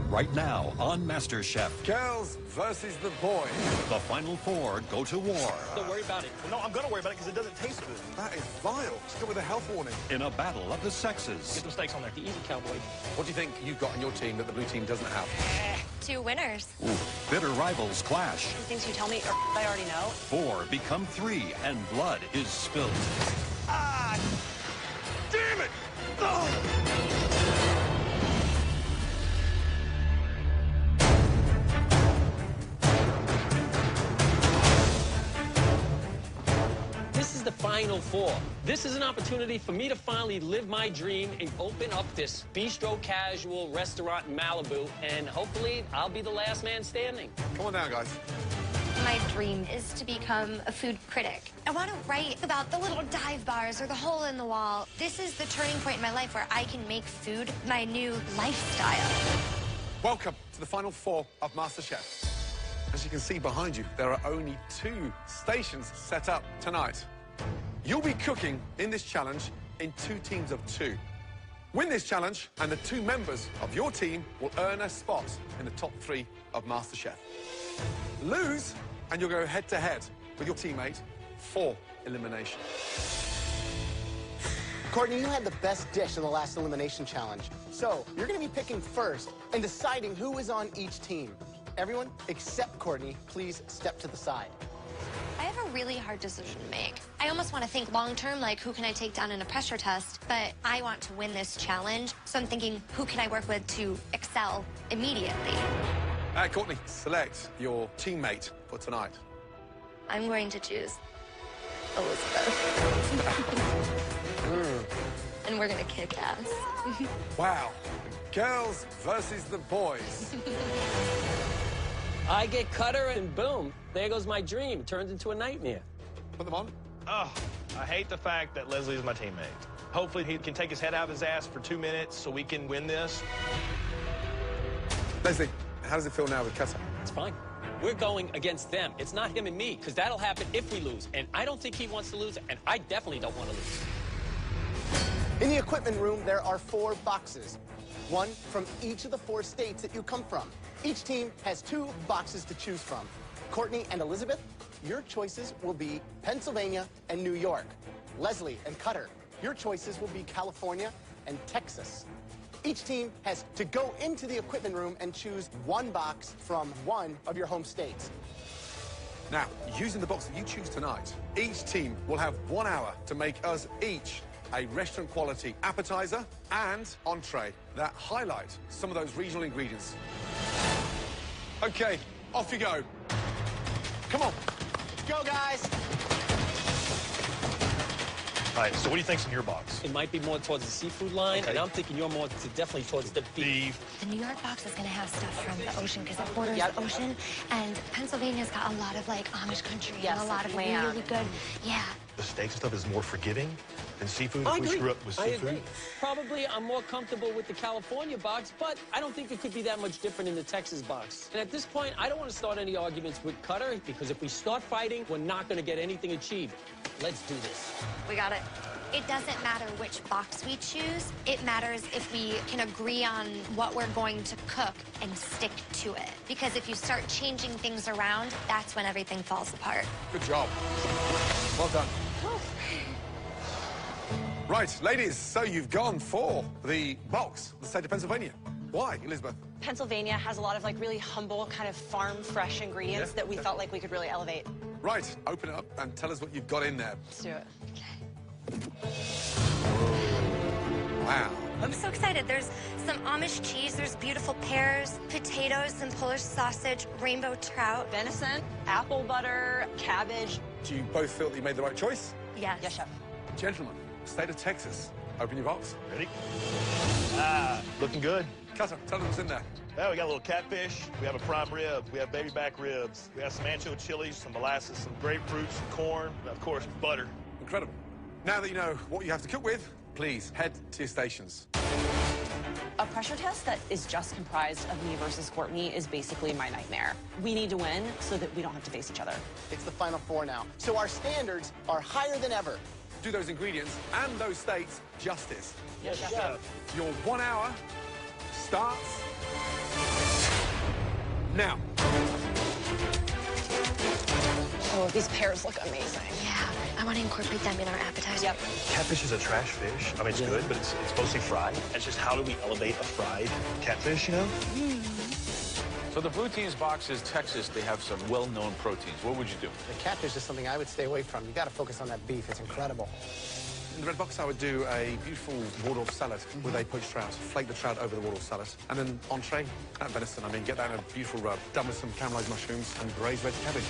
right now on MasterChef. Girls versus the boys. The final four go to war. Don't worry about it. Well, no, I'm going to worry about it because it doesn't taste good. That is vile. It's got with a health warning. In a battle of the sexes. Get some steaks on there. Easy, cowboy. What do you think you've got in your team that the blue team doesn't have? 2 winners. Ooh, bitter rivals clash. Things you tell me or I already know. 4 become 3 and blood is spilled. Ah! Damn it! Oh! This is the final four. This is an opportunity for me to finally live my dream and open up this bistro casual restaurant in Malibu, and hopefully I'll be the last man standing. Come on down, guys. My dream is to become a food critic. I want to write about the little dive bars or the hole in the wall. This is the turning point in my life where I can make food my new lifestyle. Welcome to the final four of MasterChef. As you can see behind you, there are only 2 stations set up tonight. You'll be cooking in this challenge in 2 teams of 2. Win this challenge, and the 2 members of your team will earn a spot in the top 3 of MasterChef. Lose, and you'll go head-to-head with your teammate for elimination. Courtney, you had the best dish in the last elimination challenge. So you're going to be picking first and deciding who is on each team. Everyone except Courtney, please step to the side. I have a really hard decision to make. I almost want to think long-term, like who can I take down in a pressure test, but I want to win this challenge, so I'm thinking who can I work with to excel immediately. Courtney, select your teammate for tonight. I'm going to choose Elizabeth. And we're going to kick ass. Wow. Girls versus the boys. I get Cutter, and boom, there goes my dream. Turns into a nightmare. Put them on. Oh, I hate the fact that Leslie is my teammate. Hopefully he can take his head out of his ass for 2 minutes so we can win this. Leslie, how does it feel now with Cutter? It's fine. We're going against them. It's not him and me, because that'll happen if we lose. And I don't think he wants to lose, and I definitely don't want to lose. In the equipment room, there are 4 boxes. 1 from each of the 4 states that you come from. Each team has 2 boxes to choose from. Courtney and Elizabeth, your choices will be Pennsylvania and New York. Leslie and Cutter, your choices will be California and Texas. Each team has to go into the equipment room and choose 1 box from 1 of your home states. Now, using the box that you choose tonight, each team will have 1 hour to make us each a restaurant-quality appetizer and entree that highlight some of those regional ingredients. Okay, off you go. Come on. Go, guys. All right, so what do you think's in your box? It might be more towards the seafood line, Okay. and I'm thinking you're more definitely towards the beef. The New York box is going to have stuff from the ocean because it borders the ocean. And Pennsylvania's got a lot of, like, Amish country and a lot of really good, The steak stuff is more forgiving than seafood. I If we agree. screw up with I seafood. agree. Probably I'm more comfortable with the California box, but I don't think it could be that much different in the Texas box. And at this point, I don't want to start any arguments with Cutter, because if we start fighting, we're not going to get anything achieved. Let's do this. We got it. It doesn't matter which box we choose. It matters if we can agree on what we're going to cook and stick to it. Because if you start changing things around, that's when everything falls apart. Good job. Well done. Right, ladies, so you've gone for the box, the state of Pennsylvania. Why, Elizabeth? Pennsylvania has a lot of like really humble, kind of farm fresh ingredients that we felt like we could really elevate. Right, open it up and tell us what you've got in there. Let's do it. Wow. I'm so excited. There's some Amish cheese, there's beautiful pears, potatoes, some Polish sausage, rainbow trout. Venison, apple butter, cabbage. Do you both feel that you made the right choice? Yes. Yes, chef. Gentlemen, state of Texas, open your box. Ready? Ah, looking good. Cutter, tell them what's in there. Well, we got a little catfish, we have a prime rib, we have baby back ribs, we have some ancho chilies, some molasses, some grapefruit, some corn, and of course, butter. Incredible. Now that you know what you have to cook with, please head to your stations. A pressure test that is just comprised of me versus Courtney is basically my nightmare. We need to win so that we don't have to face each other. It's the final 4 now, so our standards are higher than ever. Do those ingredients and those states justice. Yes, chef. Your 1 hour starts Now. Oh, these pears look amazing. Yeah, I want to incorporate them in our appetizer. Yep. Catfish is a trash fish. I mean, it's good, but it's mostly fried. It's just how do we elevate a fried catfish, you know? So the blue team's box is Texas. They have some well-known proteins. What would you do? The catfish is something I would stay away from. You got to focus on that beef. It's incredible. In the red box, I would do a beautiful Waldorf salad with a poached trout. Flake the trout over the Waldorf salad. And then entree, that venison. I mean, get that in a beautiful rub. Done with some caramelized mushrooms and braised red cabbage.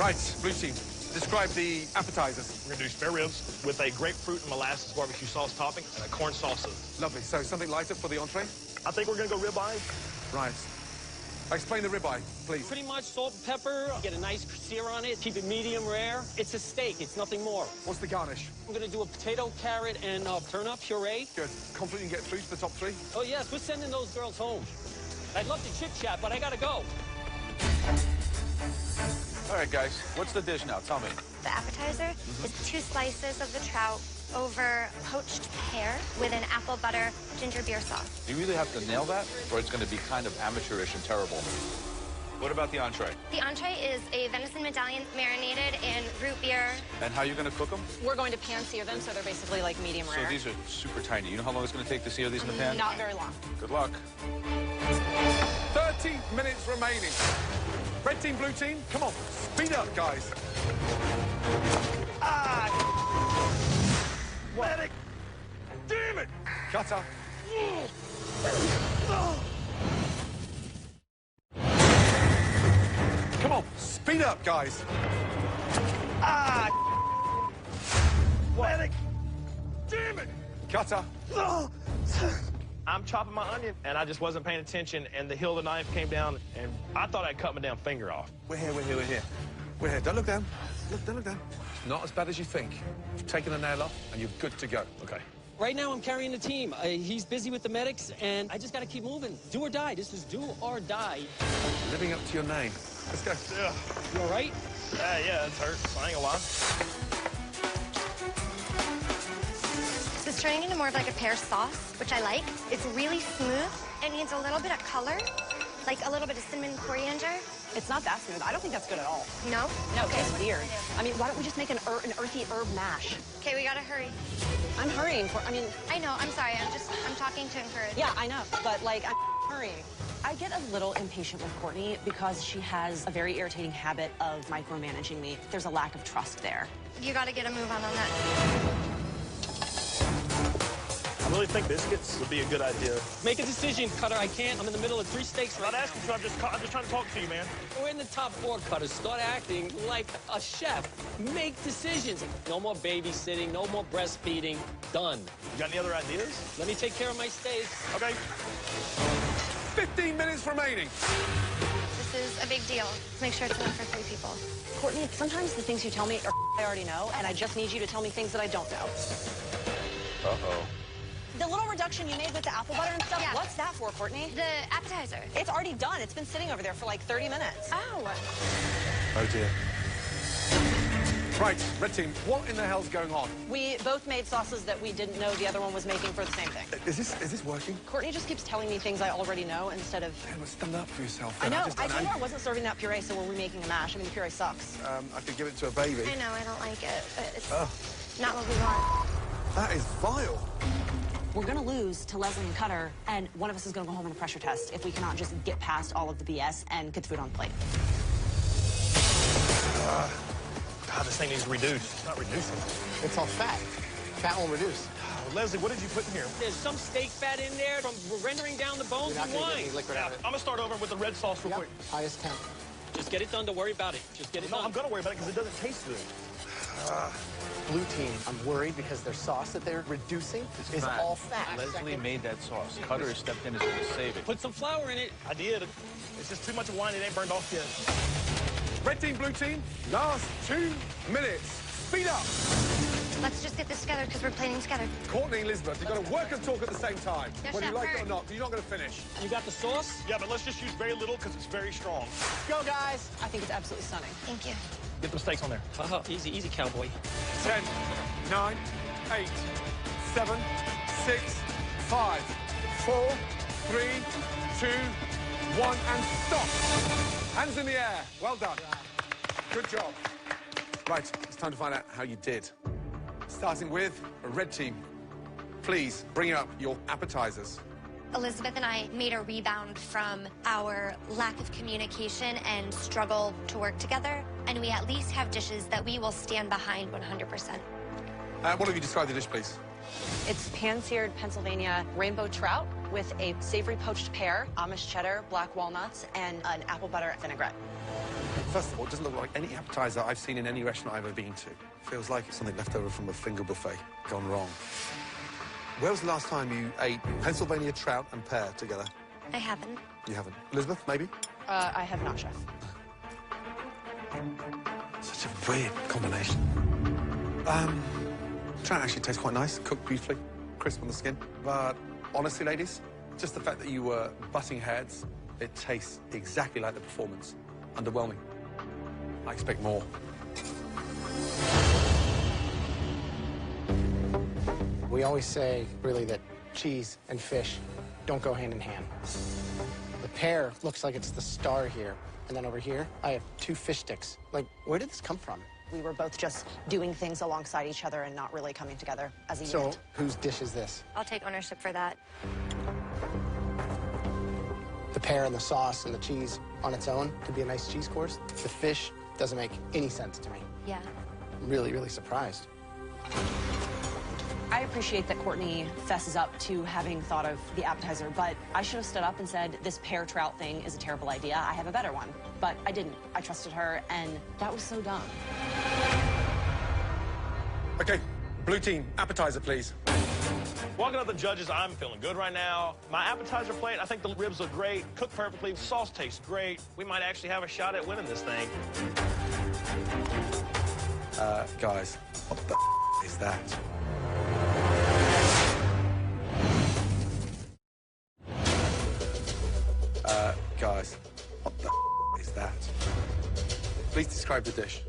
Right, blue team, describe the appetizers. We're gonna do spare ribs with a grapefruit and molasses barbecue sauce topping and a corn salsa. Lovely. So something lighter for the entree? I think we're gonna go ribeye. Right. Explain the ribeye, please. Pretty much salt and pepper, get a nice sear on it, keep it medium rare. It's a steak, it's nothing more. What's the garnish? I'm gonna do a potato, carrot, and turnip puree. Good. Confident you can get through to the top three? Oh yes, we're sending those girls home. I'd love to chit-chat, but I gotta go. All right, guys, what's the dish now? Tell me. The appetizer is 2 slices of the trout over poached pear with an apple butter ginger beer sauce. Do you really have to nail that, or it's going to be kind of amateurish and terrible? What about the entree? The entree is a venison medallion marinated in root beer. And how are you going to cook them? We're going to pan-sear them, so they're basically like medium So rare. these are super tiny. You know how long it's going to take to sear these in the pan? Not very long. Good luck. 30 minutes remaining. Red team, blue team, come on. Speed up, guys. Medic! Damn it! Cutter. Come on, speed up, guys. Medic! Damn it! Cutter. I'm chopping my onion, and I just wasn't paying attention, and the hill of the knife came down, and I thought I'd cut my damn finger off. We're here, we're here, we're here. We're here. Don't look down. Don't look down. It's not as bad as you think. You've taken the nail off, and you're good to go. Okay. Right now, I'm carrying the team. He's busy with the medics, and I just gotta keep moving. Do or die. This is do or die. Living up to your name. Let's go. Yeah. You all right? Yeah, it's hurt. I ain't gonna lie. This is turning into more of like a pear sauce, which I like. It's really smooth. It needs a little bit of color, like a little bit of cinnamon coriander. It's not that smooth. I don't think that's good at all. No? No, it's weird. I mean, why don't we just make an earthy herb mash? Okay, we gotta hurry. I'm hurrying for, I mean... I know, I'm sorry. I'm talking to encourage. Yeah, I know, but like, I'm hurrying. I get a little impatient with Courtney because she has a very irritating habit of micromanaging me. There's a lack of trust there. You gotta get a move on that. I really think biscuits would be a good idea. Make a decision, Cutter. I can't. I'm in the middle of 3 steaks I'm right not now. asking for I'm just trying to talk to you, man. We're in the top 4, Cutter. Start acting like a chef. Make decisions. No more babysitting, no more breastfeeding. Done. You got any other ideas? Let me take care of my steaks. Okay. 15 minutes remaining. This is a big deal. Let's make sure it's enough for 3 people. Courtney, sometimes the things you tell me are I already know, and I just need you to tell me things that I don't know. Uh-oh. The little reduction you made with the apple butter and stuff, Yeah. what's that for, Courtney? The appetizer. It's already done. It's been sitting over there for like 30 minutes. Oh. Oh, dear. Right, red team, what in the hell's going on? We both made sauces that we didn't know the other one was making for the same thing. Is this working? Courtney just keeps telling me things I already know instead of... Yeah, well, stand up for yourself. I then. know. just- I told her I wasn't serving that puree, so we're remaking a mash. I mean, the puree sucks. I could give it to a baby. I know, I don't like it, but it's Oh. not what we want. That is vile. We're going to lose to Leslie and Cutter, and one of us is going to go home in a pressure test if we cannot just get past all of the BS and get the food on the plate. God, this thing needs reduced. It's not reducing. It's all fat. Fat won't reduce. Leslie, what did you put in here? There's some steak fat in there from rendering down the bones You're not and going to get wine. any liquid Yeah, out of I'm it. gonna start over with the red sauce real Yep. quick. Highest temp. Just get it done. Don't worry about it. Just get it No, done. I'm gonna worry about it because it doesn't taste good. Blue team, I'm worried because their sauce that they're reducing is fat. all fat. Leslie made that sauce. Cutter has stepped in and is going to save it. Put some flour in it. I did. It's just too much of wine. It ain't burned off yet. Red team, blue team, last 2 minutes. Speed up. Let's just get this together because we're planning together. Courtney and Elizabeth, you've got to work and talk at the same time. Yes, Whether you Chef, like it or hurry. not, you're not going to finish. You got the sauce? Yeah, but let's just use very little because it's very strong. Go, guys. I think it's absolutely stunning. Thank you. Get those steaks on there. Easy, easy, cowboy. 10, 9, 8, 7, 6, 5, 4, 3, 2, 1, and stop. Hands in the air. Well done. Good job. Right, it's time to find out how you did. Starting with a red team. Please bring up your appetizers. Elizabeth and I made a rebound from our lack of communication and struggle to work together, and we at least have dishes that we will stand behind 100%. What have you described the dish, please? It's pan-seared Pennsylvania rainbow trout with a savory poached pear, Amish cheddar, black walnuts, and an apple butter vinaigrette. First of all, it doesn't look like any appetizer I've seen in any restaurant I've ever been to. Feels like it's something left over from a finger buffet gone wrong. Where was the last time you ate Pennsylvania trout and pear together? I haven't. You haven't. Elizabeth, maybe? I have not, Chef. Such a weird combination. Trout actually tastes quite nice, cooked beautifully, crisp on the skin. But honestly, ladies, just the fact that you were butting heads, it tastes exactly like the performance. Underwhelming. I expect more. We always say, really, that cheese and fish don't go hand in hand. The pear looks like it's the star here. And then over here, I have 2 fish sticks. Like, where did this come from? We were both just doing things alongside each other and not really coming together as a unit. So, whose dish is this? I'll take ownership for that. The pear and the sauce and the cheese on its own could be a nice cheese course. The fish doesn't make any sense to me. Yeah. I'm really, really surprised. I appreciate that Courtney fesses up to having thought of the appetizer, but I should have stood up and said, this pear trout thing is a terrible idea. I have a better one. But I didn't. I trusted her, and that was so dumb. Okay, blue team, appetizer, please. Walking up the judges, I'm feeling good right now. My appetizer plate, I think the ribs look great, cooked perfectly, sauce tastes great. We might actually have a shot at winning this thing. Guys, what the is that? Guys, what the is that? Please describe the dish.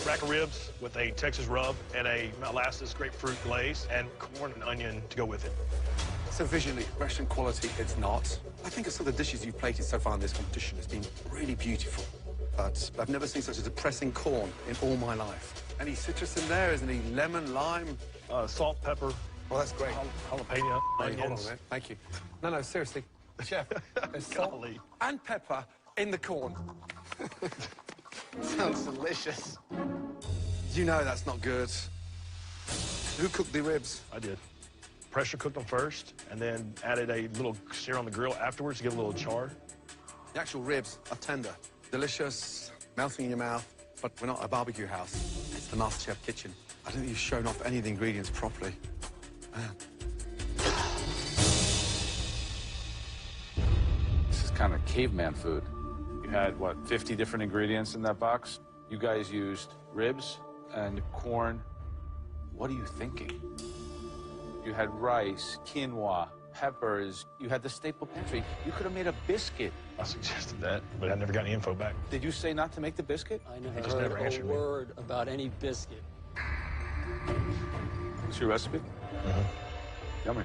Rack of ribs with a Texas rub and a molasses grapefruit glaze and corn and onion to go with it. So visually, restaurant quality, it's not. I think some of the dishes you've plated so far in this competition has been really beautiful. But I've never seen such a depressing corn in all my life. Any citrus in there? Is any lemon, lime? Salt, pepper. Well, that's great. Jalapeno, Hey, hold on a onions. minute. Thank you. No, seriously. Chef, there's salt Golly. and pepper in the corn. Sounds delicious. You know that's not good. Who cooked the ribs? I did. Pressure cooked them first, and then added a little sear on the grill afterwards to give a little char. The actual ribs are tender, delicious, melting in your mouth, but we're not a barbecue house. It's the MasterChef kitchen. I don't think you've shown off any of the ingredients properly. Man. This is kind of caveman food. You had, what, 50 different ingredients in that box? You guys used ribs and corn. What are you thinking? You had rice, quinoa, peppers. You had the staple pantry. You could have made a biscuit. I suggested that, but I never got any info back. Did you say not to make the biscuit? I never just heard never a answered me. word about any biscuit. What's your recipe? Yummy.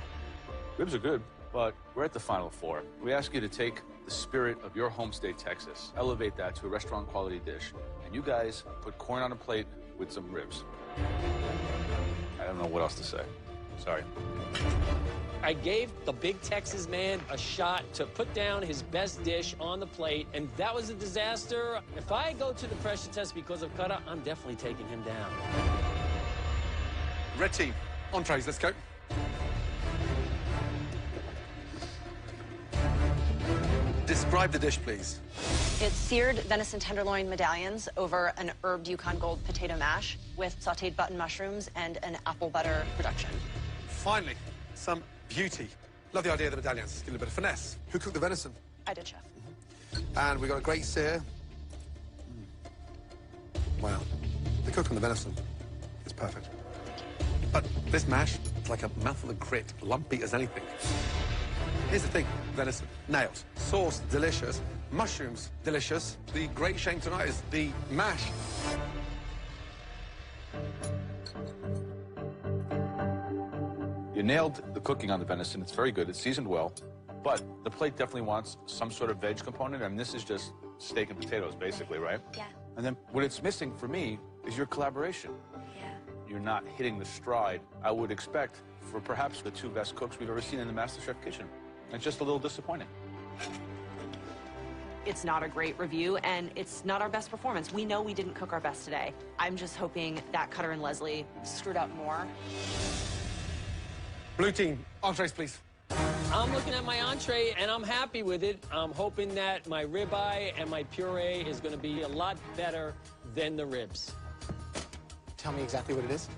Ribs are good, but we're at the final 4. We ask you to take the spirit of your home state, Texas, elevate that to a restaurant-quality dish, and you guys put corn on a plate with some ribs. I don't know what else to say. Sorry. I gave the big Texas man a shot to put down his best dish on the plate, and that was a disaster. If I go to the pressure test because of Cutter, I'm definitely taking him down. Red team, entrees, let's go. Describe the dish, please. It's seared venison tenderloin medallions over an herbed Yukon Gold potato mash with sautéed button mushrooms and an apple butter reduction. Finally, some beauty. Love the idea of the medallions. Give it a bit of finesse. Who cooked the venison? I did, Chef. And we got a great sear. Wow. The cook on the venison is perfect. But this mash, it's like a mouthful of grit, lumpy as anything. Here's the thing, venison, nailed. Sauce, delicious. Mushrooms, delicious. The great shame tonight is the mash. You nailed the cooking on the venison. It's very good. It's seasoned well. But the plate definitely wants some sort of veg component, and this is just steak and potatoes, basically, right? Yeah. And then what it's missing for me is your collaboration. Yeah. You're not hitting the stride I would expect for perhaps the two best cooks we've ever seen in the MasterChef kitchen. It's just a little disappointing. It's not a great review, and it's not our best performance. We know we didn't cook our best today. I'm just hoping that Cutter and Leslie screwed up more. Blue team, entrees, please. I'm looking at my entree, and I'm happy with it. I'm hoping that my ribeye and my puree is going to be a lot better than the ribs. Tell me exactly what it is.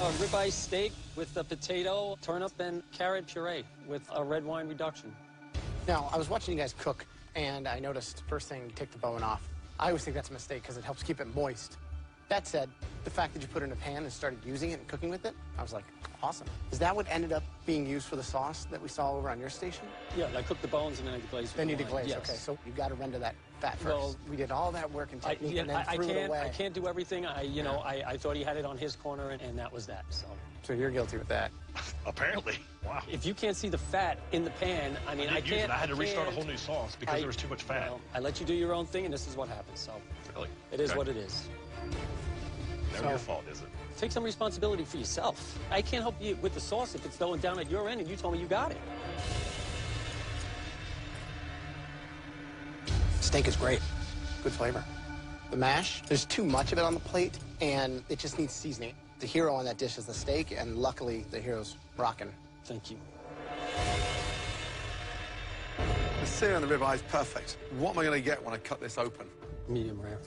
A ribeye steak with the potato, turnip, and carrot puree with a red wine reduction. Now, I was watching you guys cook, and I noticed first thing, you take the bone off. I always think that's a mistake because it helps keep it moist. That said, the fact that you put it in a pan and started using it and cooking with it, I was like, awesome. Is that what ended up being used for the sauce that we saw over on your station? Yeah, I cooked the bones and then I deglazed it. Then you deglaze, yes. okay. So you got to render that fat first. Well, we did all that work and technique and then threw it away. I can't do everything. I thought he had it on his corner, and that was that. So you're guilty with that. Apparently. Wow. If you can't see the fat in the pan, I mean, I didn't use can't. it. I had to restart a whole new sauce because there was too much fat. Well, I let you do your own thing, and this is what happens. So Really? it is what it is. Never your fault, is it? Take some responsibility for yourself. I can't help you with the sauce if it's going down at your end, and you told me you got it. Steak is great. Good flavor. The mash, there's too much of it on the plate, and it just needs seasoning. The hero on that dish is the steak, and luckily, the hero's rocking. Thank you. The sear on the ribeye is perfect. What am I going to get when I cut this open? Medium rare.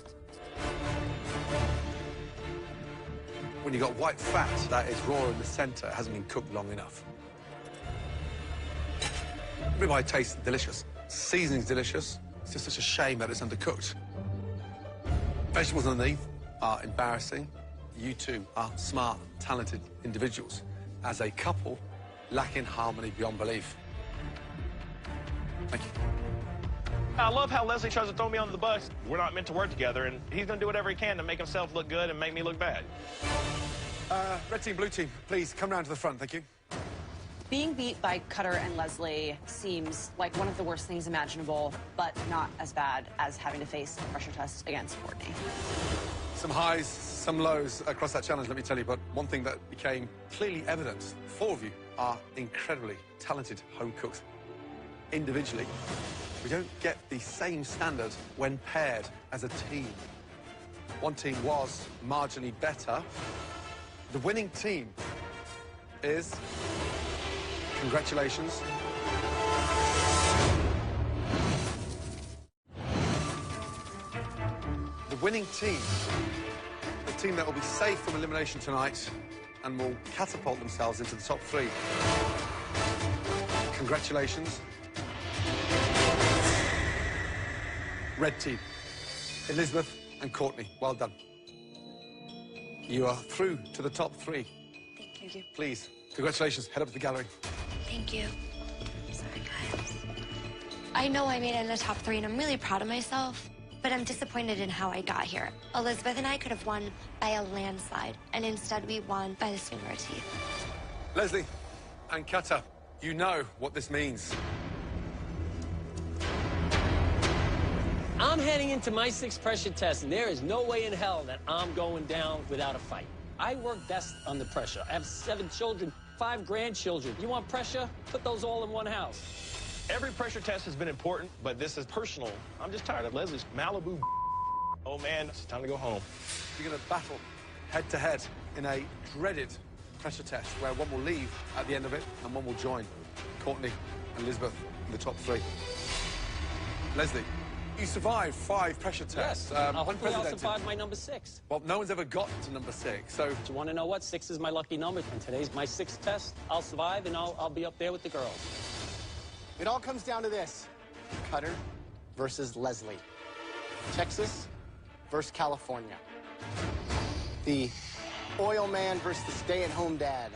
When you've got white fat that is raw in the center, it hasn't been cooked long enough. Ribeye tastes delicious. Seasoning's delicious. It's just such a shame that it's undercooked. Vegetables underneath are embarrassing. You two are smart, talented individuals. As a couple, lacking harmony beyond belief. Thank you. I love how Leslie tries to throw me under the bus. We're not meant to work together, and he's going to do whatever he can to make himself look good and make me look bad. Red team, blue team, please come round to the front, thank you. Being beat by Cutter and Leslie seems like one of the worst things imaginable, but not as bad as having to face a pressure test against Courtney. Some highs, some lows across that challenge, let me tell you, but one thing that became clearly evident, four of you are incredibly talented home cooks. Individually, we don't get the same standard when paired as a team. One team was marginally better. The winning team is, congratulations, the winning team, the team that will be safe from elimination tonight and will catapult themselves into the top three. Congratulations. Red team, Elizabeth and Courtney, well done. You are through to the top three. Thank you. Please, congratulations, head up to the gallery. Thank you. Sorry, guys. I know I made it in the top three, and I'm really proud of myself, but I'm disappointed in how I got here. Elizabeth and I could have won by a landslide, and instead we won by the skin of our teeth. Leslie and Kata, you know what this means. I'm heading into my 6th pressure test, and there is no way in hell that I'm going down without a fight. I work best under pressure. I have 7 children, 5 grandchildren. You want pressure? Put those all in one house. Every pressure test has been important, but this is personal. I'm just tired of Leslie's Malibu. Oh, man, it's time to go home. You're going to battle head-to-head in a dreaded pressure test where one will leave at the end of it and one will join. Courtney and Elizabeth in the top 3. Leslie, you survived 5 pressure tests. Yes, hopefully I'll survive my number 6. Well, no one's ever got to number 6, so... Do you want to know what? 6 is my lucky number, and today's my 6th test. I'll survive, and I'll be up there with the girls. It all comes down to this. Cutter versus Leslie. Texas versus California. The oil man versus the stay-at-home dad.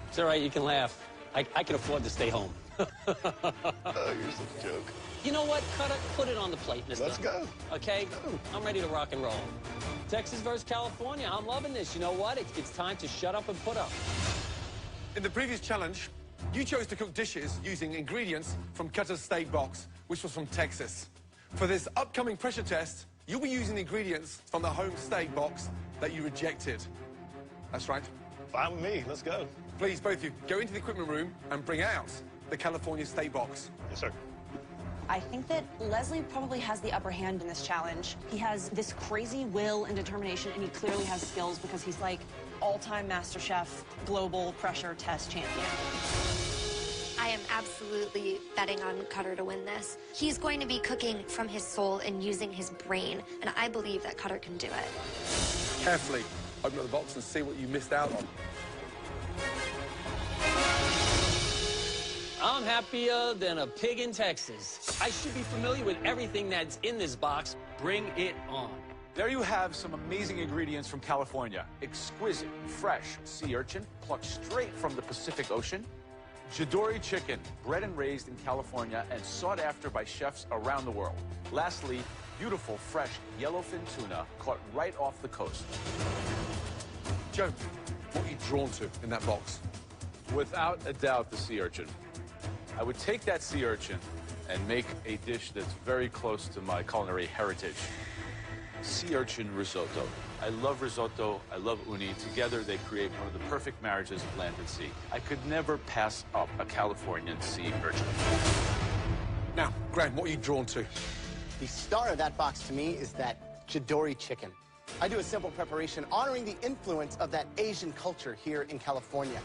It's all right, you can laugh. I can afford to stay home. Oh, you're such a joke. You know what? Put it on the plate, mister. Let's go. Okay? I'm ready to rock and roll. Texas versus California. I'm loving this. You know what? It's time to shut up and put up. In the previous challenge, you chose to cook dishes using ingredients from Cutter's steak box, which was from Texas. For this upcoming pressure test, you'll be using the ingredients from the home steak box that you rejected. That's right. Fine with me. Let's go. Please, both of you, go into the equipment room and bring out the California steak box. Yes, sir. I think that Leslie probably has the upper hand in this challenge. He has this crazy will and determination, and he clearly has skills because he's like all-time MasterChef global pressure test champion. I am absolutely betting on Cutter to win this. He's going to be cooking from his soul and using his brain, and I believe that Cutter can do it. Carefully open up the box and see what you missed out on. I'm happier than a pig in Texas. I should be familiar with everything that's in this box. Bring it on. There you have some amazing ingredients from California. Exquisite, fresh sea urchin, plucked straight from the Pacific Ocean. Jadori chicken, bred and raised in California and sought after by chefs around the world. Lastly, beautiful, fresh yellowfin tuna caught right off the coast. Joe, what are you drawn to in that box? Without a doubt, the sea urchin. I would take that sea urchin and make a dish that's very close to my culinary heritage. Sea urchin risotto. I love risotto, I love uni. Together, they create one of the perfect marriages of land and sea. I could never pass up a Californian sea urchin. Now, Graham, what are you drawn to? The star of that box to me is that Jadori chicken. I do a simple preparation honoring the influence of that Asian culture here in California.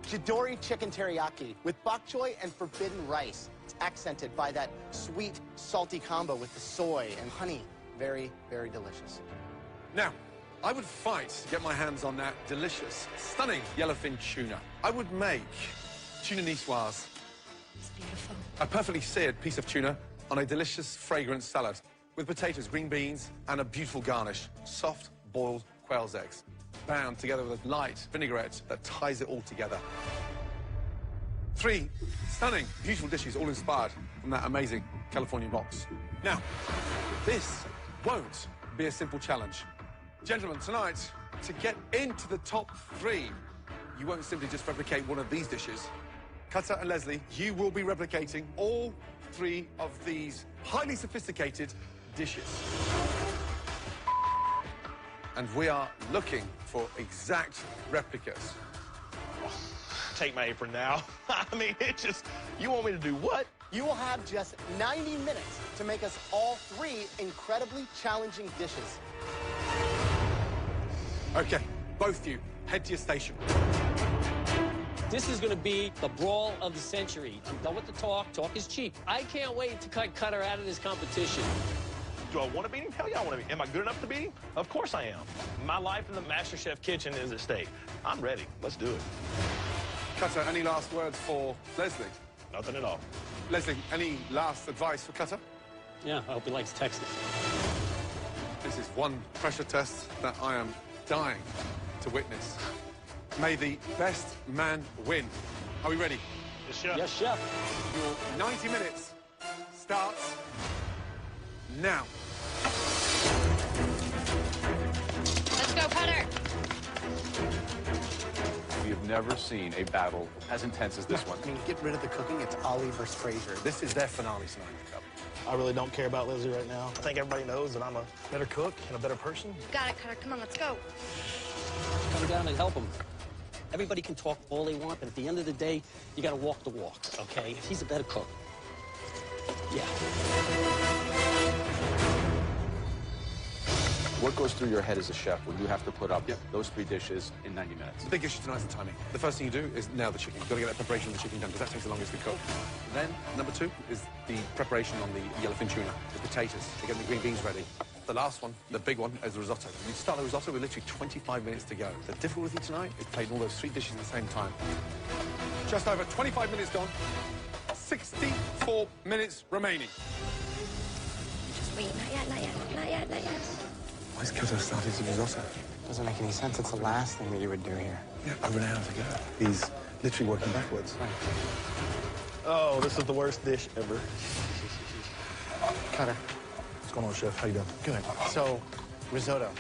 Jadori chicken teriyaki with bok choy and forbidden rice. It's accented by that sweet, salty combo with the soy and honey. Very, very delicious. Now, I would fight to get my hands on that delicious, stunning yellowfin tuna. I would make tuna niçoise. It's beautiful. A perfectly seared piece of tuna on a delicious, fragrant salad with potatoes, green beans, and a beautiful garnish. Soft, boiled quail's eggs, bound together with a light vinaigrette that ties it all together. 3 stunning, beautiful dishes, all inspired from that amazing Californian box. Now, this won't be a simple challenge. Gentlemen, tonight, to get into the top 3, you won't simply just replicate one of these dishes. Cutter and Leslie, you will be replicating all 3 of these highly sophisticated dishes. And we are looking for exact replicas. Take my apron now. I mean, it just, you want me to do what? You will have just 90 minutes to make us all 3 incredibly challenging dishes. Okay, both of you, head to your station. This is going to be the brawl of the century. I'm done with the talk. Talk is cheap. I can't wait to cut Cutter out of this competition. Do I want to beat him? Hell yeah, I want to beat him. Am I good enough to beat him? Of course I am. My life in the MasterChef kitchen is at stake. I'm ready. Let's do it. Cutter, any last words for Leslie? Nothing at all. Leslie, any last advice for Cutter? Yeah, I hope he likes Texas. This is one pressure test that I am dying to witness. May the best man win. Are we ready? Yes, chef. Yes, chef. Your 90 minutes starts now. Let's go, Cutter. We have never seen a battle as intense as this one. I mean, get rid of the cooking. It's Ollie versus Frazier. This is their finale tonight. I really don't care about Leslie right now. I think everybody knows that I'm a better cook and a better person. Got it, Cutter. Come on, let's go. Come down and help him. Everybody can talk all they want, but at the end of the day, you got to walk the walk, okay? He's a better cook. Yeah. What goes through your head as a chef when you have to put up those 3 dishes in 90 minutes? The big issue tonight is the timing. The first thing you do is nail the chicken. You've got to get that preparation of the chicken done because that takes the longest to cook. Then, number 2 is the preparation on the yellowfin tuna, the potatoes, to get the green beans ready. The last one, the big one, is the risotto. You start the risotto with literally 25 minutes to go. The difficulty tonight is plating all those 3 dishes at the same time. Just over 25 minutes gone. 64 minutes remaining. Just wait. Not yet, not yet, not yet, not yet. Why is Cutter starting to risotto? Doesn't make any sense. It's the last thing that you would do here. Yeah, over an hour to go. He's literally working backwards. Oh, this is the worst dish ever. Cutter. What's going on, chef? How you doing? Good. So, risotto.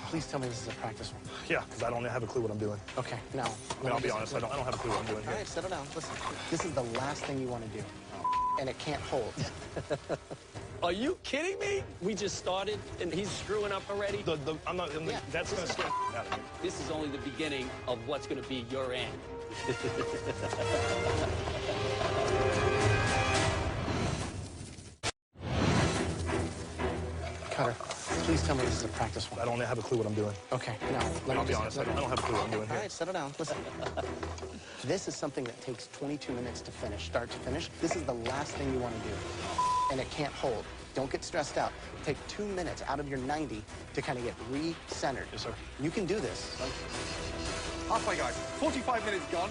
Please tell me this is a practice one. Yeah, because I don't have a clue what I'm doing. Okay, now. I mean, I'll be honest, I don't have a clue what I'm doing All here. right, settle down. Listen, this is the last thing you want to do. And it can't hold. Are you kidding me? We just started, and he's screwing up already? That's going to scare me out of here. This is only the beginning of what's going to be your end. Cutter, please tell me this is a practice one. I don't have a clue what I'm doing. Okay, now, let I'll me be just... honest, I don't have a clue what I'm doing All here. right, settle down. Listen. This is something that takes 22 minutes to finish, start to finish. This is the last thing you want to do. And it can't hold. Don't get stressed out. Take 2 minutes out of your 90 to kind of get re-centered. Yes, sir. You can do this. Halfway, guys. 45 minutes gone.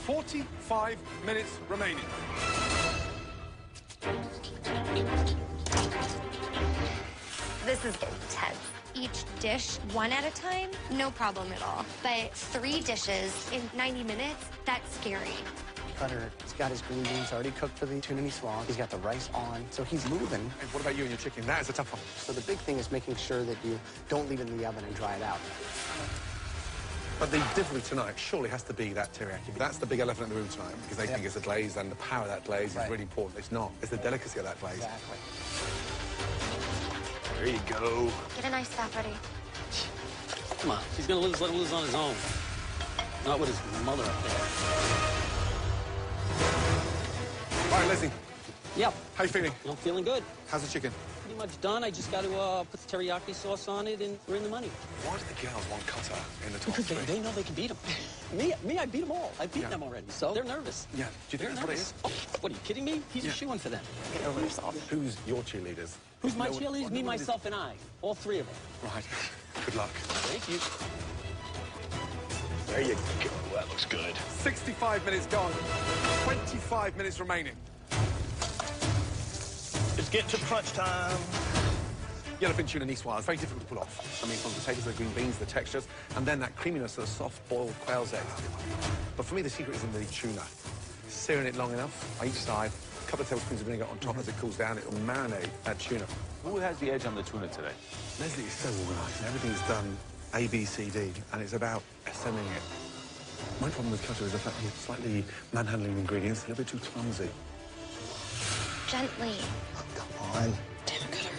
45 minutes remaining. This is intense. Each dish, one at a time, no problem at all. But 3 dishes in 90 minutes, that's scary. Cutter, he's got his green beans already cooked for the tuna niswag. He's got the rice on, so he's moving. Hey, what about you and your chicken? That is a tough one. So the big thing is making sure that you don't leave it in the oven and dry it out. But the difference tonight surely has to be that teriyaki. That's the big elephant in the room tonight, because they think it's the glaze, and the power of that glaze is really important. It's not. It's the delicacy of that glaze. Exactly. There you go. Get a nice stuff ready. Come on, he's going to lose, let him lose on his own. Not with his mother up there. All right, Leslie. Yep. How you feeling? I'm feeling good. How's the chicken? Pretty much done. I just got to put the teriyaki sauce on it, and we're in the money. Why do the girls want Cutter in the top Because three? they know they can beat him. me, I beat them all. I beat them already. So they're nervous. Yeah. Do you think that's what it is? Oh, what, are you kidding me? He's a shoo-in for them. Get over yourself. Who's your cheerleaders? Who's my cheerleaders? Me, myself, and I. All 3 of them. Right. Good luck. Thank you. There you go. That looks good. 65 minutes gone. 25 minutes remaining. It's getting to crunch time. Yellowfin tuna niswag is very difficult to pull off. I mean, from the potatoes, the green beans, the textures, and then that creaminess of the soft boiled quail's eggs. But for me, the secret is in the tuna. Searing it long enough on each side, a couple of tablespoons of vinegar on top as it cools down. It will marinate that tuna. Who has the edge on the tuna today? Leslie is so organised. Everything's done A, B, C, D, and it's about assembling it. My problem with Cutter is the fact he's slightly manhandling the ingredients, a little bit too clumsy. Gently. Oh, come on. Damn it, Cutter.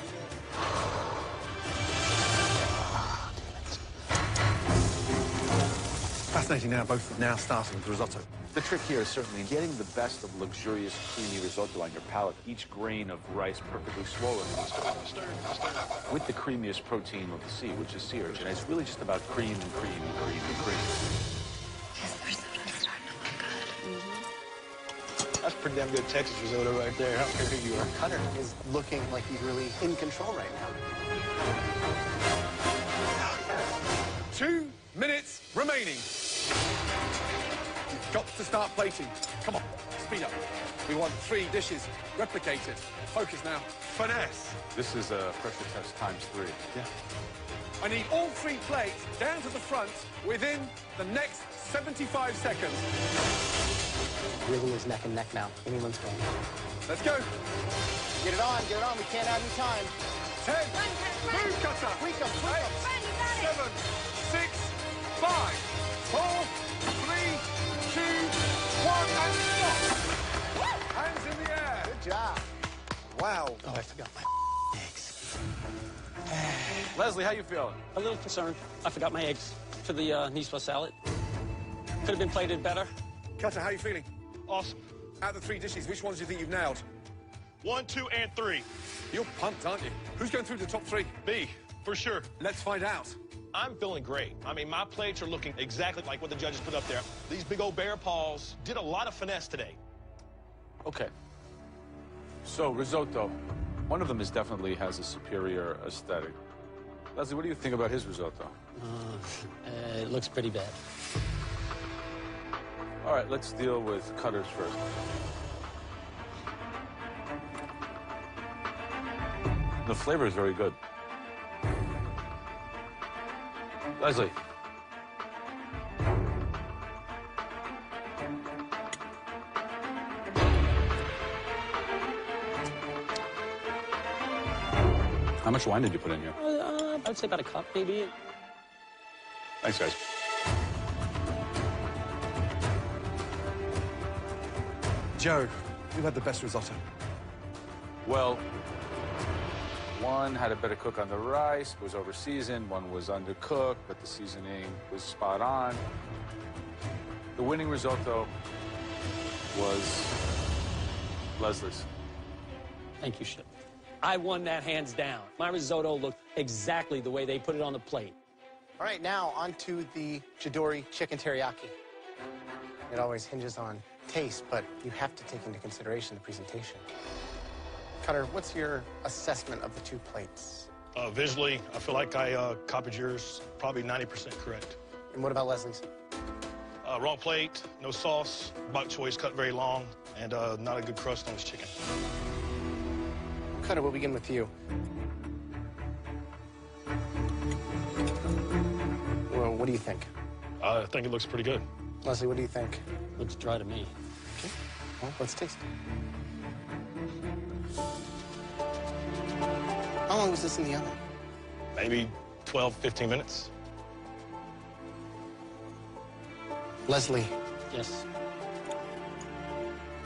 Fascinating now, both now starting with risotto. The trick here is certainly getting the best of luxurious, creamy risotto on your palate. Each grain of rice perfectly swollen. With the creamiest protein of the sea, which is sea urchin. It's really just about cream and cream and cream and cream. Yes, the risotto's starting to look good. That's pretty damn good Texas risotto right there. How here you are. Cutter is looking like he's really in control right now. 2 minutes remaining. You've got to start plating. Come on, speed up. We want 3 dishes replicated. Focus now. Finesse. This is a pressure test ×3. Yeah. I need all 3 plates down to the front within the next 75 seconds. Really is neck and neck now. Anyone's game. Let's go. Get it on, get it on. We can't have any time. 10. Move, Cutter. Tweak 'em, tweak 'em. 8, 7, 6, 5, 4, 3, 2, 1, and stop. Hands in the air. Good job. Wow. Oh, I forgot my eggs. Leslie, how you feeling? A little concerned. I forgot my eggs for the niswa salad. Could have been plated better. Cutter, how are you feeling? Awesome. Out of the 3 dishes, which ones do you think you've nailed? 1, 2, and 3. You're pumped, aren't you? Who's going through the top 3? B, for sure. Let's find out. I'm feeling great. I mean, my plates are looking exactly like what the judges put up there. These big old bear paws did a lot of finesse today. Okay. So, risotto. One of them definitely has a superior aesthetic. Leslie, what do you think about his risotto? It looks pretty bad. All right, let's deal with Cutter's first. The flavor is very good. Leslie. How much wine did you put in here? I'd say about a cup, maybe. Thanks, guys. Joe, who had the best risotto? Well, one had a better cook on the rice, was over-seasoned. One was undercooked, but the seasoning was spot on. The winning risotto was Leslie's. Thank you, Chef. I won that hands down. My risotto looked exactly the way they put it on the plate. All right, now on to the Chidori chicken teriyaki. It always hinges on taste, but you have to take into consideration the presentation. Cutter, what's your assessment of the two plates? Visually, I feel like I copied yours probably 90% correct. And what about Leslie's? Wrong plate, no sauce, bok choi's cut very long, and not a good crust on his chicken. Cutter, we'll begin with you. Well, what do you think? I think it looks pretty good. Leslie, what do you think? Looks dry to me. Okay. Well, let's taste. How long was this in the oven? Maybe 12, 15 minutes. Leslie, Yes.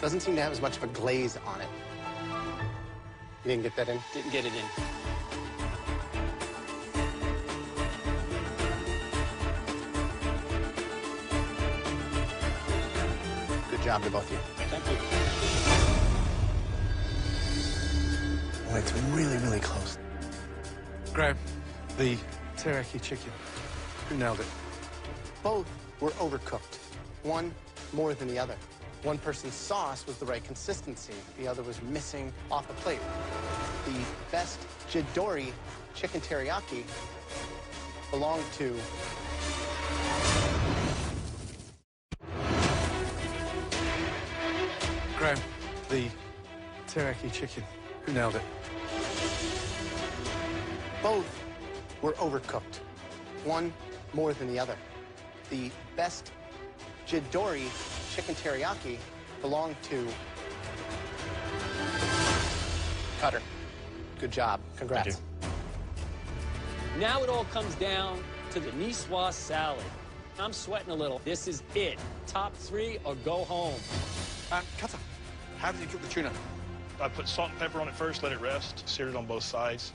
doesn't seem to have as much of a glaze on it. You didn't get that in? Didn't get it in. Good job to both of you. Thank you. Well, it's really, really close. Graham, the teriyaki chicken. Who nailed it? Both were overcooked. One more than the other. One person's sauce was the right consistency. The other was missing off the plate. The best Chidori chicken teriyaki belonged to Graham, the teriyaki chicken. Who nailed it? both were overcooked. One more than the other. The best Chidori chicken teriyaki belonged to Cutter. Good job. Congrats. Thank Now it all comes down to the Niçoise salad. I'm sweating a little. This is it. Top 3 or go home. Cutter, how did you cook the tuna? I put salt and pepper on it first, let it rest, seared it on both sides,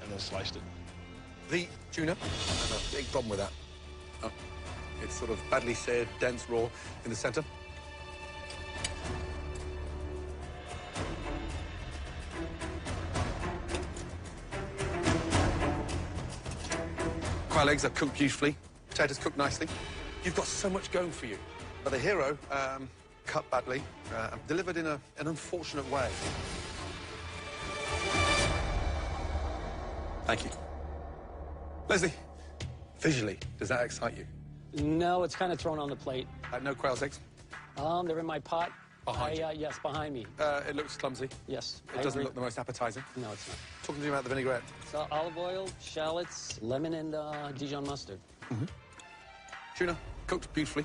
and then sliced it. The tuna, I have a big problem with that. Oh, it's sort of badly seared, dense, raw in the center. Quail eggs are cooked beautifully. Potatoes cooked nicely. You've got so much going for you. But the hero, cut badly, delivered in an unfortunate way. Thank you. Leslie, visually, does that excite you? No, it's kind of thrown on the plate. No quail's eggs? They're in my pot. Behind you? Yes, behind me. It looks clumsy. Yes, It doesn't look the most appetizing. No, it's not. Talking to you about the vinaigrette. So olive oil, shallots, lemon, and Dijon mustard. Tuna, cooked beautifully.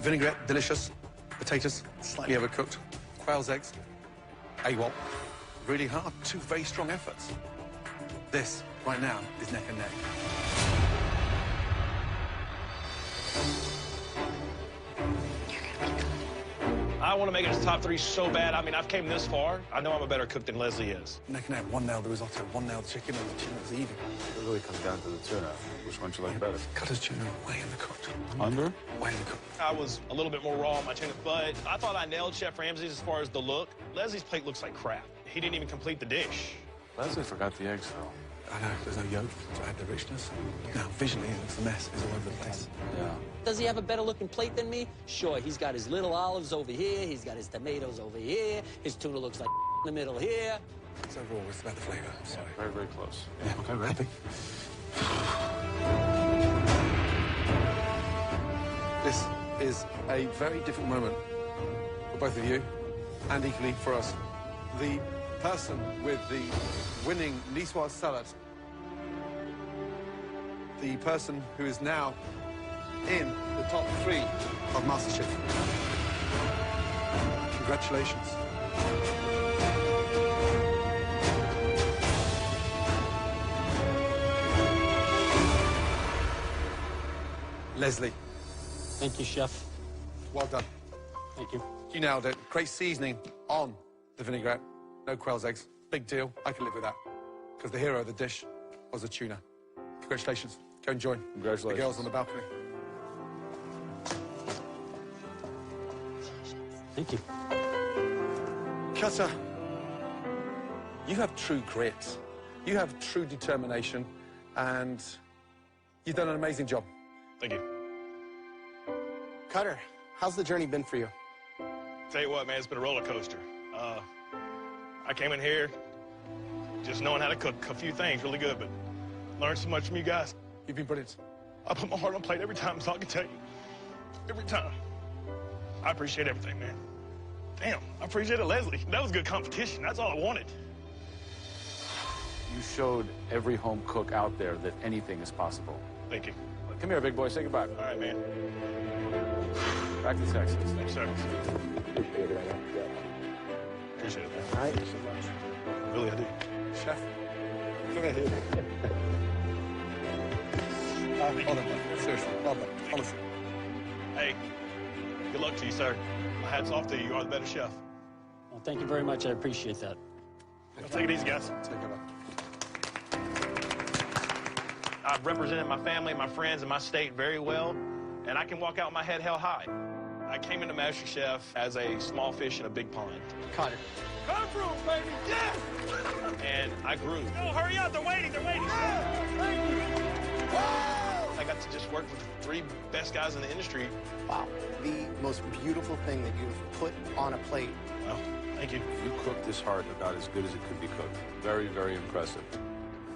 Vinaigrette, delicious. Potatoes, slightly overcooked. Quail's eggs, AWOL. Really hard. 2 very strong efforts. This, right now, is neck and neck. I want to make it as top 3 so bad. I mean, I've came this far. I know I'm a better cook than Leslie is. Neck and neck. 1 nailed the risotto, 1 nailed the chicken, and the tuna's even. It really comes down to the tuna. Which one you like better? Cutter's tuna, way undercooked. Under? Way undercooked. I was a little bit more raw on my tuna, but I thought I nailed Chef Ramsay's as far as the look. Leslie's plate looks like crap. He didn't even complete the dish. Leslie forgot the eggs, though. I know, there's no yolk to add the richness. Now, visually, it looks a mess. It's all over the place. Yeah. Does he have a better looking plate than me? Sure, he's got his little olives over here. He's got his tomatoes over here. His tuna looks like in the middle here. It's overall, it's about the flavor. I'm sorry. Very, very close. Yeah, Okay, ready? Happy? This is a very difficult moment for both of you, and equally for us. The person with the winning Niçoise salad, the person who is now in the top 3 of MasterChef. Congratulations. Leslie. Thank you, Chef. Well done. Thank you. You nailed it. Great seasoning on the vinaigrette. No quail's eggs. Big deal. I can live with that. Because the hero of the dish was the tuna. Congratulations. Go and join Congratulations. the girls on the balcony. Thank you. Cutter, you have true grit. You have true determination. And you've done an amazing job. Thank you. Cutter, how's the journey been for you? Tell you what, man, it's been a roller coaster. I came in here just knowing how to cook a few things really good, but learned so much from you guys. You've been brilliant. I put my heart on plate every time, so I can tell you. Every time. I appreciate everything, man. Damn, I appreciate it, Leslie. That was good competition. That's all I wanted. You showed every home cook out there that anything is possible. Thank you. Come here, big boy. Say goodbye. All right, man. Back to Texas. Thanks, sir. Appreciate it, man. All right. Thank you so much. Really, I do. Chef, come here. Well done, man. Seriously, well done. Honestly. Hey, good luck to you, sir. My hat's off to you. You are the better chef. Well, thank you very much. I appreciate that. Take it easy, guys. Take it up. I've represented my family, my friends, and my state very well, and I can walk out with my head held high. I came into MasterChef as a small fish in a big pond. Cutter. Come through, baby, yes! And I grew. No, hurry up, they're waiting, they're waiting. I got to just work with the 3 best guys in the industry. Wow. The most beautiful thing that you've put on a plate. Well, thank you. You cooked this hard about as good as it could be cooked. Very, very impressive.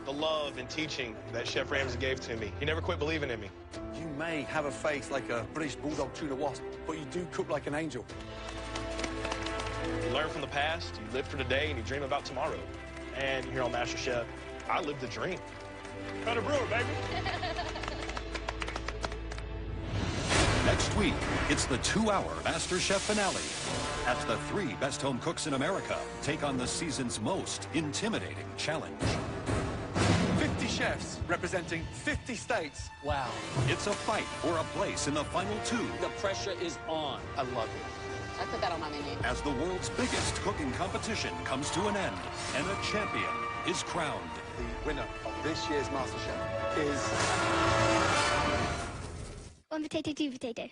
The love and teaching that Chef Ramsay gave to me. He never quit believing in me. You may have a face like a British bulldog tuna wasp, but you do cook like an angel. You learn from the past, you live for today, and you dream about tomorrow. And here on MasterChef, I live the dream. Cutter Brewer, baby. Next week, it's the 2-hour MasterChef finale. As the 3 best home cooks in America take on the season's most intimidating challenge. 50 chefs representing 50 states. Wow. It's a fight for a place in the final 2. The pressure is on. I love it. I put that on my menu. As the world's biggest cooking competition comes to an end and a champion is crowned. The winner of this year's MasterChef is... One potato, 2 potato.